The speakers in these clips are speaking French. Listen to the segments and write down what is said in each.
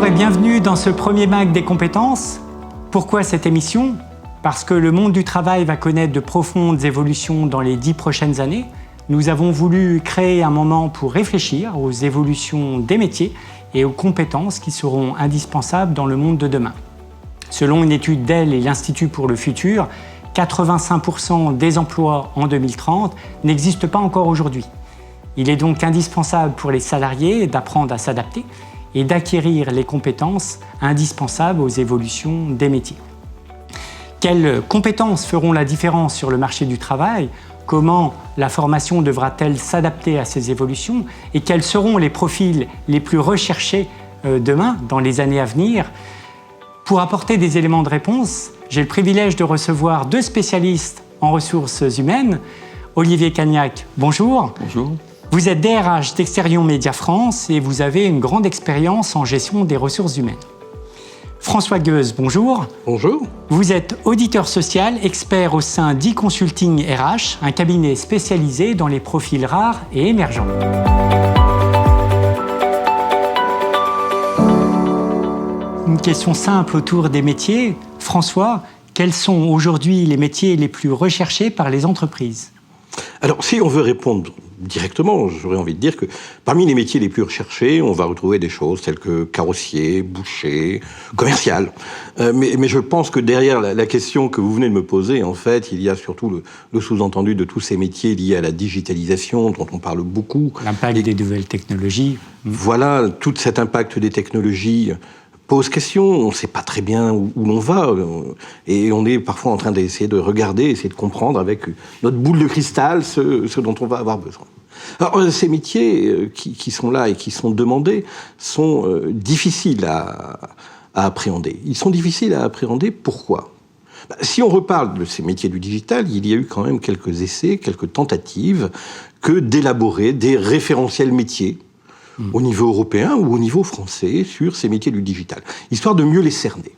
Bonjour et bienvenue dans ce premier MAG des compétences. Pourquoi cette émission ? Parce que le monde du travail va connaître de profondes évolutions dans les 10 prochaines années. Nous avons voulu créer un moment pour réfléchir aux évolutions des métiers et aux compétences qui seront indispensables dans le monde de demain. Selon une étude d'El et l'Institut pour le futur, 85% des emplois en 2030 n'existent pas encore aujourd'hui. Il est donc indispensable pour les salariés d'apprendre à s'adapter et d'acquérir les compétences indispensables aux évolutions des métiers. Quelles compétences feront la différence sur le marché du travail ? Comment la formation devra-t-elle s'adapter à ces évolutions ? Et quels seront les profils les plus recherchés demain, dans les années à venir ? Pour apporter des éléments de réponse, j'ai le privilège de recevoir deux spécialistes en ressources humaines. Olivier Cagnac, bonjour. Bonjour. Vous êtes DRH d'Exterion Média France et vous avez une grande expérience en gestion des ressources humaines. François Gueuse, bonjour. Bonjour. Vous êtes auditeur social, expert au sein d'e-Consulting RH, un cabinet spécialisé dans les profils rares et émergents. Une question simple autour des métiers. François, quels sont aujourd'hui les métiers les plus recherchés par les entreprises ? Alors, si on veut répondre directement, j'aurais envie de dire que parmi les métiers les plus recherchés, on va retrouver des choses telles que carrossier, boucher, commercial. Mais je pense que derrière la question que vous venez de me poser, en fait, il y a surtout le sous-entendu de tous ces métiers liés à la digitalisation, dont on parle beaucoup. L'impact des nouvelles technologies. Voilà, tout cet impact des technologies pose question, on ne sait pas très bien où l'on va, et on est parfois en train d'essayer de regarder, essayer de comprendre avec notre boule de cristal ce dont on va avoir besoin. Alors, ces métiers qui sont là et qui sont demandés sont difficiles à appréhender. Ils sont difficiles à appréhender, pourquoi ? Si on reparle de ces métiers du digital, il y a eu quand même quelques essais, quelques tentatives que d'élaborer des référentiels métiers au niveau européen ou au niveau français sur ces métiers du digital, histoire de mieux les cerner.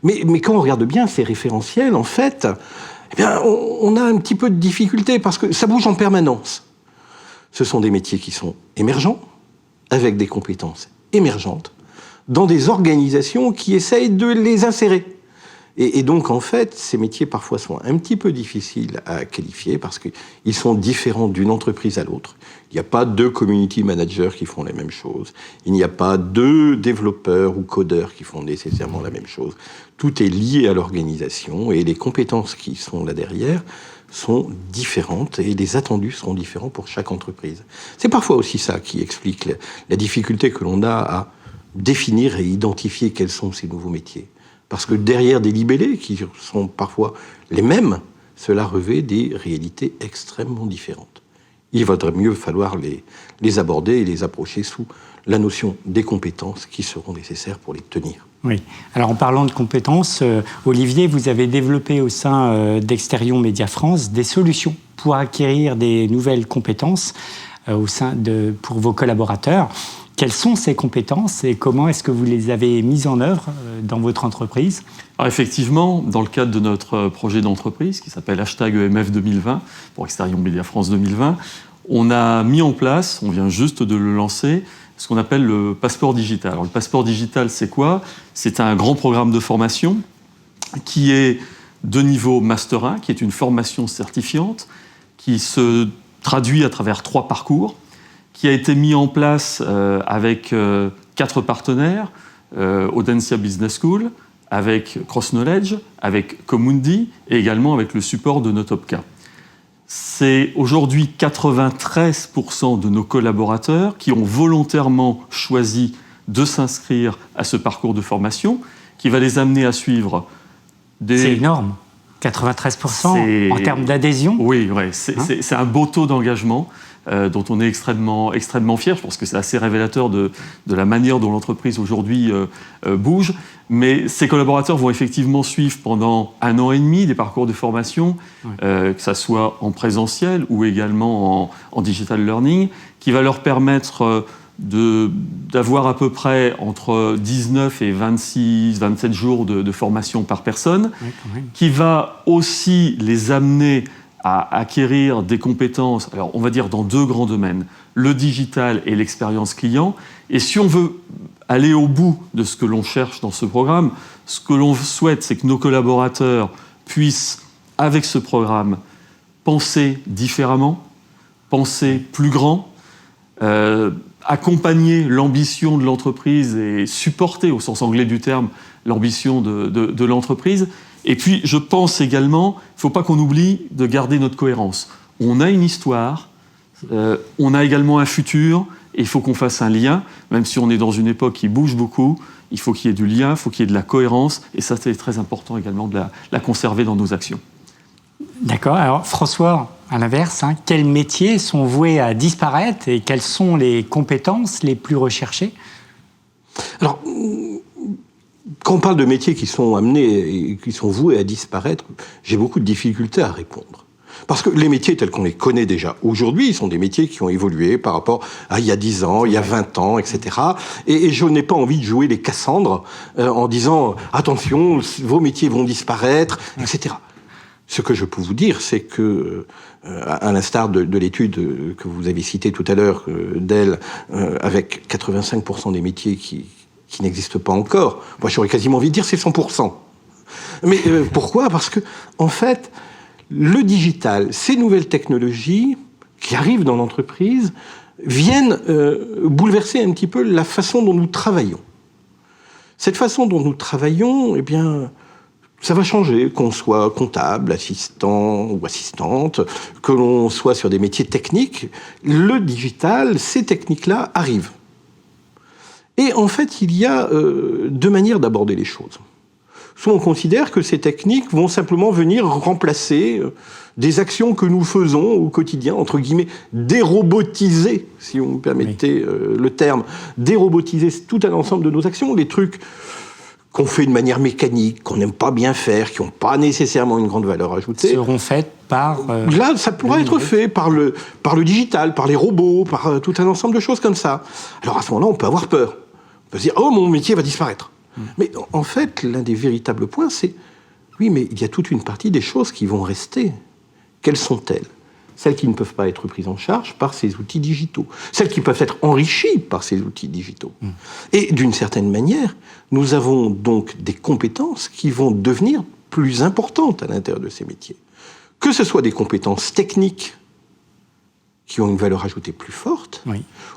Mais quand on regarde bien ces référentiels, en fait, eh bien, on a un petit peu de difficulté parce que ça bouge en permanence. Ce sont des métiers qui sont émergents, avec des compétences émergentes, dans des organisations qui essayent de les insérer. Et donc, en fait, ces métiers, parfois, sont un petit peu difficiles à qualifier parce qu'ils sont différents d'une entreprise à l'autre. Il n'y a pas deux community managers qui font les mêmes choses. Il n'y a pas deux développeurs ou codeurs qui font nécessairement la même chose. Tout est lié à l'organisation et les compétences qui sont là derrière sont différentes et les attendus seront différents pour chaque entreprise. C'est parfois aussi ça qui explique la difficulté que l'on a à définir et identifier quels sont ces nouveaux métiers. Parce que derrière des libellés, qui sont parfois les mêmes, cela revêt des réalités extrêmement différentes. Il vaudrait mieux falloir les aborder et les approcher sous la notion des compétences qui seront nécessaires pour les tenir. Oui. Alors en parlant de compétences, Olivier, vous avez développé au sein d'Exterion Média France des solutions pour acquérir des nouvelles compétences pour vos collaborateurs. Quelles sont ces compétences et comment est-ce que vous les avez mises en œuvre dans votre entreprise ? Alors effectivement, dans le cadre de notre projet d'entreprise qui s'appelle #EMF 2020 pour Exterion Média France 2020, on a mis en place, on vient juste de le lancer, ce qu'on appelle le passeport digital. Alors le passeport digital, c'est quoi ? C'est un grand programme de formation qui est de niveau Master 1, qui est une formation certifiante, qui se traduit à travers 3 parcours, qui a été mis en place avec 4 partenaires, Audencia Business School, avec Cross Knowledge, avec Comundi et également avec le support de Notopca. C'est aujourd'hui 93% de nos collaborateurs qui ont volontairement choisi de s'inscrire à ce parcours de formation qui va les amener à suivre des... C'est énorme, 93% en termes d'adhésion. Oui, c'est un beau taux d'engagement. Dont on est extrêmement fier. Je pense que c'est assez révélateur de la manière dont l'entreprise aujourd'hui bouge. Mais ces collaborateurs vont effectivement suivre pendant 1 an et demi des parcours de formation, que ça soit en présentiel ou également en digital learning, qui va leur permettre d'avoir à peu près entre 19 et 27 jours de formation par personne, qui va aussi les amener à acquérir des compétences, alors on va dire dans 2 grands domaines, le digital et l'expérience client. Et si on veut aller au bout de ce que l'on cherche dans ce programme. Ce que l'on souhaite, c'est que nos collaborateurs puissent, avec ce programme, penser différemment, penser plus grand, accompagner l'ambition de l'entreprise et supporter, au sens anglais du terme, l'ambition de l'entreprise. Et puis, je pense également, il ne faut pas qu'on oublie de garder notre cohérence. On a une histoire, on a également un futur, et il faut qu'on fasse un lien, même si on est dans une époque qui bouge beaucoup, il faut qu'il y ait du lien, il faut qu'il y ait de la cohérence, et ça, c'est très important également de la conserver dans nos actions. D'accord. Alors, François, à l'inverse, quels métiers sont voués à disparaître et quelles sont les compétences les plus recherchées ? Alors, quand on parle de métiers qui sont amenés et qui sont voués à disparaître, j'ai beaucoup de difficultés à répondre. Parce que les métiers tels qu'on les connaît déjà aujourd'hui, sont des métiers qui ont évolué par rapport à il y a 10 ans, il y a 20 ans, etc. Et je n'ai pas envie de jouer les Cassandres en disant « Attention, vos métiers vont disparaître », etc. Ce que je peux vous dire, c'est que, à l'instar de l'étude que vous avez citée tout à l'heure d'elle, avec 85% des métiers qui n'existent pas encore, moi j'aurais quasiment envie de dire c'est 100%. Mais pourquoi ? Parce que, en fait, le digital, ces nouvelles technologies qui arrivent dans l'entreprise viennent bouleverser un petit peu la façon dont nous travaillons. Cette façon dont nous travaillons, eh bien, ça va changer, qu'on soit comptable, assistant ou assistante, que l'on soit sur des métiers techniques. Le digital, ces techniques-là arrivent. Et en fait, il y a deux manières d'aborder les choses. Soit on considère que ces techniques vont simplement venir remplacer des actions que nous faisons au quotidien, entre guillemets, dérobotiser, si vous me permettez le terme, dérobotiser tout un ensemble de nos actions, les trucs qu'on fait de manière mécanique, qu'on n'aime pas bien faire, qui n'ont pas nécessairement une grande valeur ajoutée. Seront faites par... Là, ça pourra être fait par le digital, par les robots, par tout un ensemble de choses comme ça. Alors à ce moment-là, on peut avoir peur. On peut se dire « Oh, mon métier va disparaître ». Mais en fait, l'un des véritables points, c'est « Oui, mais il y a toute une partie des choses qui vont rester. Quelles sont-elles ? Celles qui ne peuvent pas être prises en charge par ces outils digitaux. Celles qui peuvent être enrichies par ces outils digitaux. Et d'une certaine manière, nous avons donc des compétences qui vont devenir plus importantes à l'intérieur de ces métiers. Que ce soit des compétences techniques qui ont une valeur ajoutée plus forte,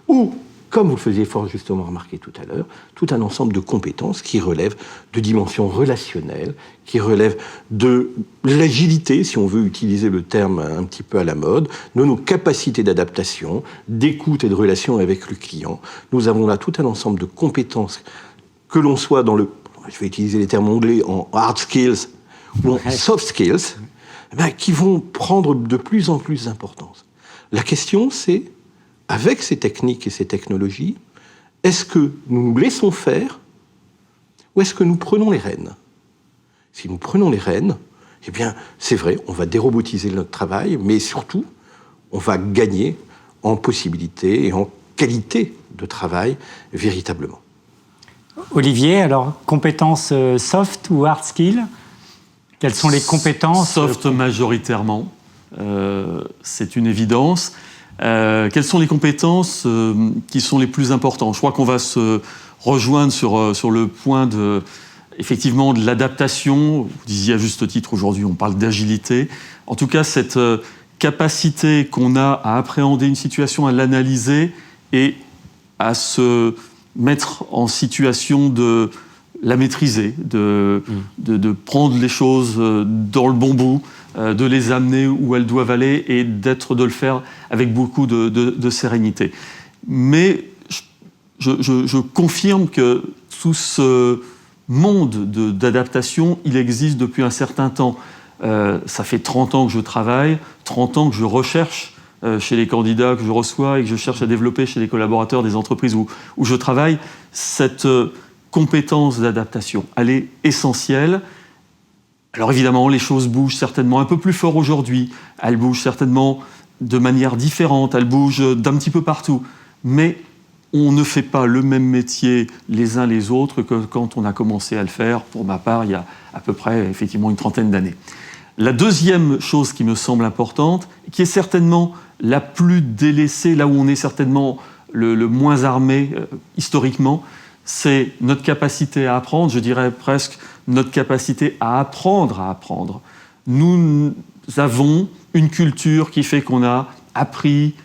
ou, comme vous le faisiez fort justement remarquer tout à l'heure, tout un ensemble de compétences qui relèvent de dimensions relationnelles, qui relèvent de l'agilité, si on veut utiliser le terme un petit peu à la mode, de nos capacités d'adaptation, d'écoute et de relation avec le client. Nous avons là tout un ensemble de compétences, que l'on soit dans le, je vais utiliser les termes anglais, en hard skills ou en soft skills, qui vont prendre de plus en plus d'importance. La question, c'est, avec ces techniques et ces technologies, est-ce que nous nous laissons faire ou est-ce que nous prenons les rênes ? Si nous prenons les rênes, eh bien, c'est vrai, on va dérobotiser notre travail, mais surtout, on va gagner en possibilité et en qualité de travail véritablement. Olivier, alors, compétences soft ou hard skills ? Quelles sont les compétences ? Soft majoritairement, c'est une évidence. Quelles sont les compétences qui sont les plus importantes ? Je crois qu'on va se rejoindre sur le point effectivement de l'adaptation. Vous disiez à juste titre, aujourd'hui, on parle d'agilité. En tout cas, cette capacité qu'on a à appréhender une situation, à l'analyser et à se mettre en situation de la maîtriser, de prendre les choses dans le bon bout, de les amener où elles doivent aller et de le faire avec beaucoup de sérénité. Mais je confirme que tout ce monde d'adaptation, il existe depuis un certain temps. Ça fait 30 ans que je travaille, 30 ans que je recherche chez les candidats que je reçois et que je cherche à développer chez les collaborateurs des entreprises où je travaille. Cette compétence d'adaptation, elle est essentielle. Alors évidemment, les choses bougent certainement un peu plus fort aujourd'hui. Elles bougent certainement de manière différente. Elles bougent d'un petit peu partout. Mais on ne fait pas le même métier les uns les autres que quand on a commencé à le faire, pour ma part, il y a à peu près effectivement une trentaine d'années. La deuxième chose qui me semble importante, qui est certainement la plus délaissée, là où on est certainement le moins armé historiquement, c'est notre capacité à apprendre, je dirais presque notre capacité à apprendre à apprendre. Nous avons une culture qui fait qu'on a appris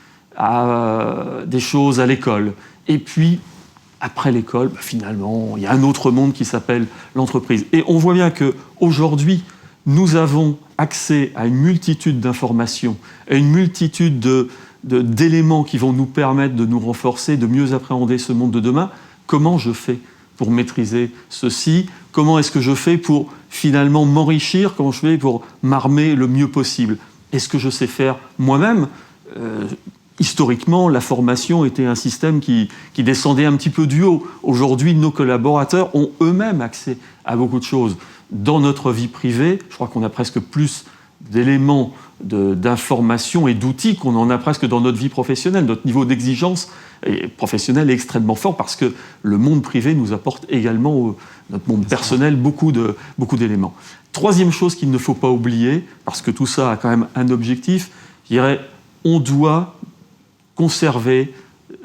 des choses à l'école. Et puis, après l'école, finalement, il y a un autre monde qui s'appelle l'entreprise. Et on voit bien qu'aujourd'hui, nous avons accès à une multitude d'informations, à une multitude d'éléments qui vont nous permettre de nous renforcer, de mieux appréhender ce monde de demain. Comment je fais pour maîtriser ceci? Comment est-ce que je fais pour finalement m'enrichir? Comment je fais pour m'armer le mieux possible? Est-ce que je sais faire moi-même? Historiquement, la formation était un système qui descendait un petit peu du haut. Aujourd'hui, nos collaborateurs ont eux-mêmes accès à beaucoup de choses. Dans notre vie privée, je crois qu'on a presque plus d'éléments d'informations et d'outils qu'on en a presque dans notre vie professionnelle. Notre niveau d'exigence professionnelle est extrêmement fort parce que le monde privé nous apporte également, notre monde personnel, beaucoup d'éléments. Troisième chose qu'il ne faut pas oublier, parce que tout ça a quand même un objectif, je dirais, on doit conserver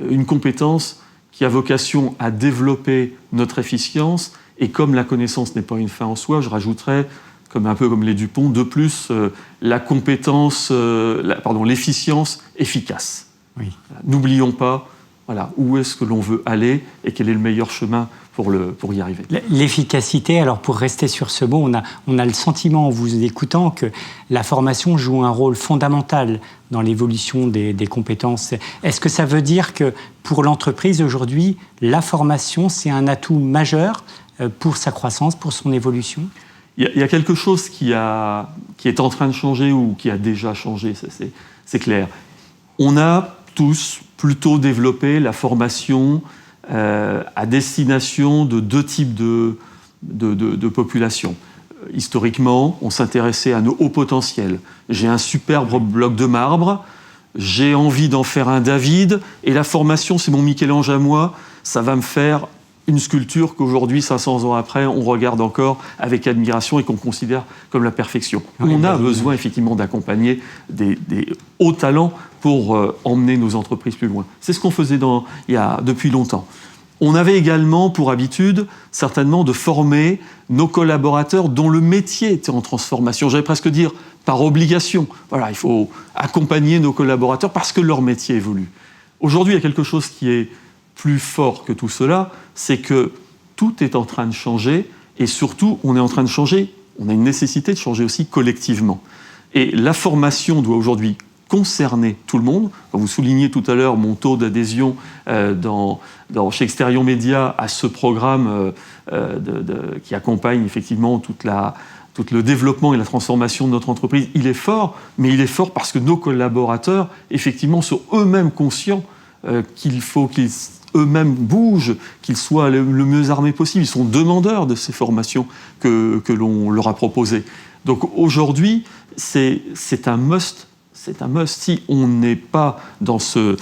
une compétence qui a vocation à développer notre efficience. Et comme la connaissance n'est pas une fin en soi, je rajouterais, un peu comme les Dupont, de plus, la compétence, l'efficience efficace. Oui. N'oublions pas où est-ce que l'on veut aller et quel est le meilleur chemin pour y arriver. L'efficacité, alors pour rester sur ce mot, on a le sentiment en vous écoutant que la formation joue un rôle fondamental dans l'évolution des compétences. Est-ce que ça veut dire que pour l'entreprise aujourd'hui, la formation, c'est un atout majeur pour sa croissance, pour son évolution? Il y a quelque chose qui est en train de changer ou qui a déjà changé, c'est clair. On a tous plutôt développé la formation à destination de deux types de populations. Historiquement, on s'intéressait à nos hauts potentiels. J'ai un superbe bloc de marbre, j'ai envie d'en faire un David, et la formation, c'est mon Michel-Ange à moi, ça va me faire une sculpture qu'aujourd'hui, 500 ans après, on regarde encore avec admiration et qu'on considère comme la perfection. On a besoin effectivement d'accompagner des hauts talents pour emmener nos entreprises plus loin. C'est ce qu'on faisait depuis longtemps. On avait également pour habitude, certainement, de former nos collaborateurs dont le métier était en transformation. J'allais presque dire par obligation. Il faut accompagner nos collaborateurs parce que leur métier évolue. Aujourd'hui, il y a quelque chose qui est plus fort que tout cela, c'est que tout est en train de changer et surtout, on est en train de changer, on a une nécessité de changer aussi collectivement. Et la formation doit aujourd'hui concerner tout le monde. Quand vous soulignez tout à l'heure mon taux d'adhésion chez Exterion Média à ce programme qui accompagne effectivement tout le développement et la transformation de notre entreprise, il est fort, mais il est fort parce que nos collaborateurs, effectivement, sont eux-mêmes conscients qu'il faut qu'ils eux-mêmes bougent, qu'ils soient le mieux armés possible. Ils sont demandeurs de ces formations que l'on leur a proposées. Donc aujourd'hui, c'est un must. C'est un must. Si on n'est pas dans ce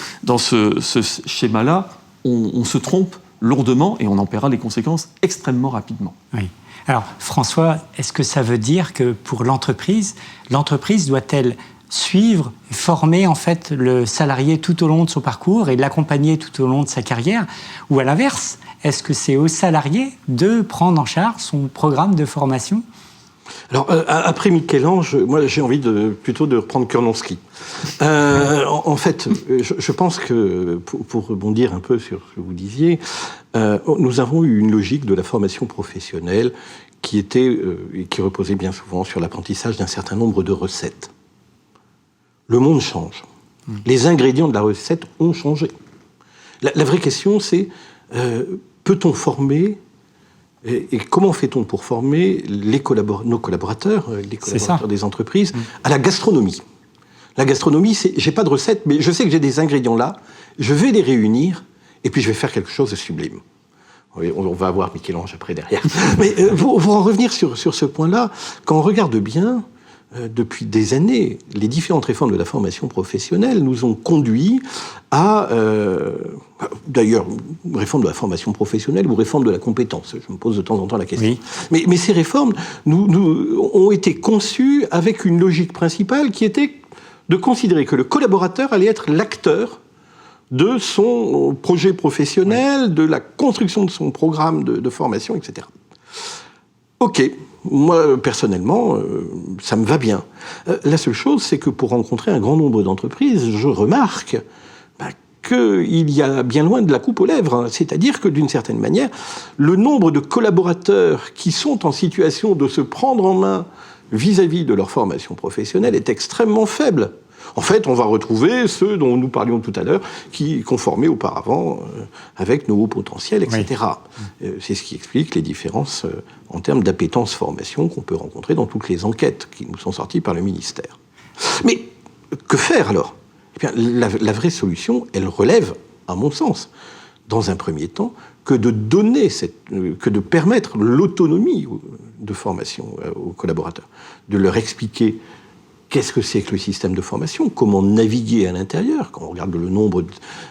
schéma-là, on se trompe lourdement et on en paiera les conséquences extrêmement rapidement. Oui. Alors, François, est-ce que ça veut dire que pour l'entreprise doit-elle suivre, former en fait le salarié tout au long de son parcours et l'accompagner tout au long de sa carrière? Ou à l'inverse, est-ce que c'est au salarié de prendre en charge son programme de formation? Alors, après Michel-Ange, moi j'ai envie plutôt de reprendre Kurnonski. En fait, je pense que, pour rebondir un peu sur ce que vous disiez, nous avons eu une logique de la formation professionnelle qui reposait bien souvent sur l'apprentissage d'un certain nombre de recettes. Le monde change. Les ingrédients de la recette ont changé. La vraie question, c'est peut-on former et comment fait-on pour former nos collaborateurs, les collaborateurs des entreprises, à la gastronomie? La gastronomie, j'ai pas de recette, mais je sais que j'ai des ingrédients là, je vais les réunir et puis je vais faire quelque chose de sublime. Oui, on va avoir Michel-Ange après derrière. Mais pour en revenir sur ce point-là, quand on regarde bien, depuis des années, les différentes réformes de la formation professionnelle nous ont conduit à, d'ailleurs, réforme de la formation professionnelle ou réforme de la compétence. Je me pose de temps en temps la question. Oui. Mais ces réformes ont été conçues avec une logique principale qui était de considérer que le collaborateur allait être l'acteur de son projet professionnel, de la construction de son programme de formation, etc. Ok, moi, personnellement, ça me va bien. La seule chose, c'est que pour rencontrer un grand nombre d'entreprises, je remarque qu'il y a bien loin de la coupe aux lèvres. C'est-à-dire que, d'une certaine manière, le nombre de collaborateurs qui sont en situation de se prendre en main vis-à-vis de leur formation professionnelle est extrêmement faible. En fait, on va retrouver ceux dont nous parlions tout à l'heure, qui conformaient auparavant avec nos hauts potentiels, etc. Oui. C'est ce qui explique les différences en termes d'appétence formation qu'on peut rencontrer dans toutes les enquêtes qui nous sont sorties par le ministère. Mais que faire alors ? Eh bien, la vraie solution, elle relève, à mon sens, dans un premier temps, que de permettre l'autonomie de formation aux collaborateurs, de leur expliquer qu'est-ce que c'est que le système de formation, comment naviguer à l'intérieur. Quand on regarde le nombre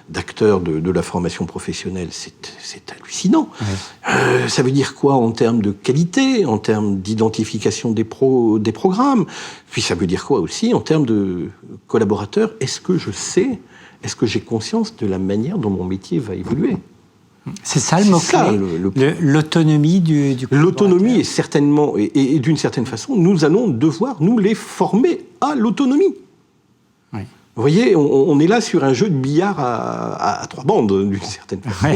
d'acteurs de la formation professionnelle, c'est hallucinant. Ouais. Ça veut dire quoi en termes de qualité, en termes d'identification des programmes. Puis ça veut dire quoi aussi en termes de collaborateurs. Est-ce que j'ai conscience de la manière dont mon métier va évoluer ? C'est ça le mot-clé, l'autonomie du L'autonomie est certainement, et d'une certaine façon, nous allons devoir nous les former à l'autonomie. Oui. Vous voyez, on est là sur un jeu de billard à 3 bandes, d'une certaine façon,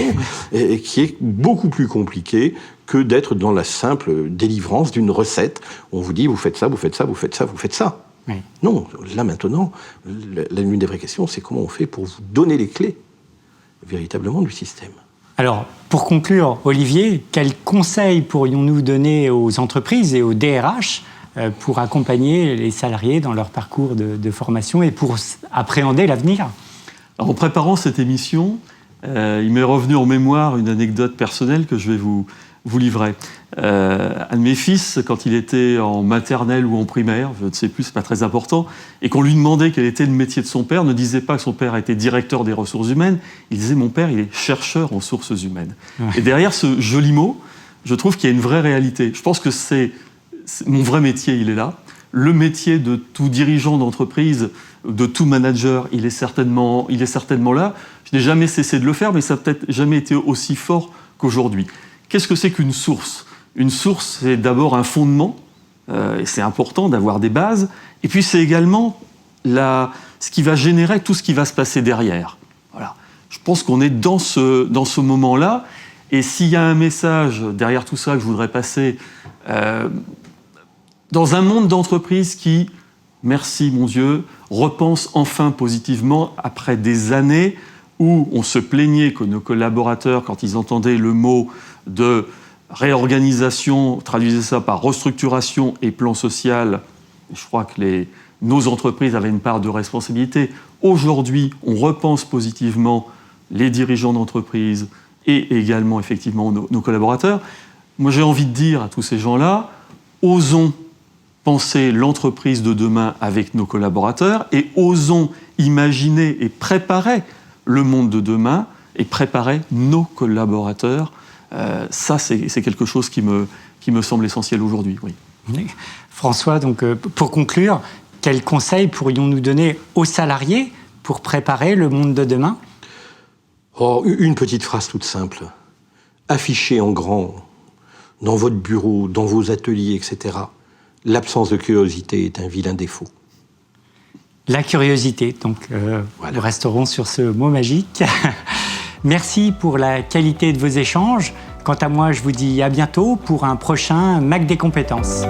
et qui est beaucoup plus compliqué que d'être dans la simple délivrance d'une recette. On vous dit, vous faites ça, vous faites ça, vous faites ça, vous faites ça. Oui. Non, là maintenant, l'une des vraies questions, c'est comment on fait pour vous donner les clés, véritablement, du système. Alors, pour conclure, Olivier, quels conseils pourrions-nous donner aux entreprises et aux DRH pour accompagner les salariés dans leur parcours de formation et pour appréhender l'avenir ? Alors, en préparant cette émission, il m'est revenu en mémoire une anecdote personnelle que je vais vous livrer. Un de mes fils, quand il était en maternelle ou en primaire, je ne sais plus, c'est pas très important, et qu'on lui demandait quel était le métier de son père, ne disait pas que son père était directeur des ressources humaines, il disait « mon père, il est chercheur en ressources humaines ». Et derrière ce joli mot, je trouve qu'il y a une vraie réalité. Je pense que c'est mon vrai métier, il est là. Le métier de tout dirigeant d'entreprise, de tout manager, il est certainement là. Je n'ai jamais cessé de le faire, mais ça n'a peut-être jamais été aussi fort qu'aujourd'hui. Qu'est-ce que c'est qu'une source ? Une source, c'est d'abord un fondement, et c'est important d'avoir des bases, et puis c'est également ce qui va générer tout ce qui va se passer derrière. Voilà. Je pense qu'on est dans ce moment-là, et s'il y a un message derrière tout ça que je voudrais passer, dans un monde d'entreprise qui, merci mon Dieu, repense enfin positivement après des années où on se plaignait que nos collaborateurs, quand ils entendaient le mot de réorganisation, traduisez ça par restructuration et plan social. Je crois que nos entreprises avaient une part de responsabilité. Aujourd'hui, on repense positivement les dirigeants d'entreprise et également effectivement nos collaborateurs. Moi, j'ai envie de dire à tous ces gens-là, osons penser l'entreprise de demain avec nos collaborateurs et osons imaginer et préparer le monde de demain et préparer nos collaborateurs. Ça, c'est quelque chose qui me semble essentiel aujourd'hui. Oui. François, donc, pour conclure, quels conseils pourrions-nous donner aux salariés pour préparer le monde de demain ? Une petite phrase toute simple. Affichez en grand, dans votre bureau, dans vos ateliers, etc., l'absence de curiosité est un vilain défaut. La curiosité, donc voilà. Nous resterons sur ce mot magique. Merci pour la qualité de vos échanges. Quant à moi, je vous dis à bientôt pour un prochain MAC des compétences.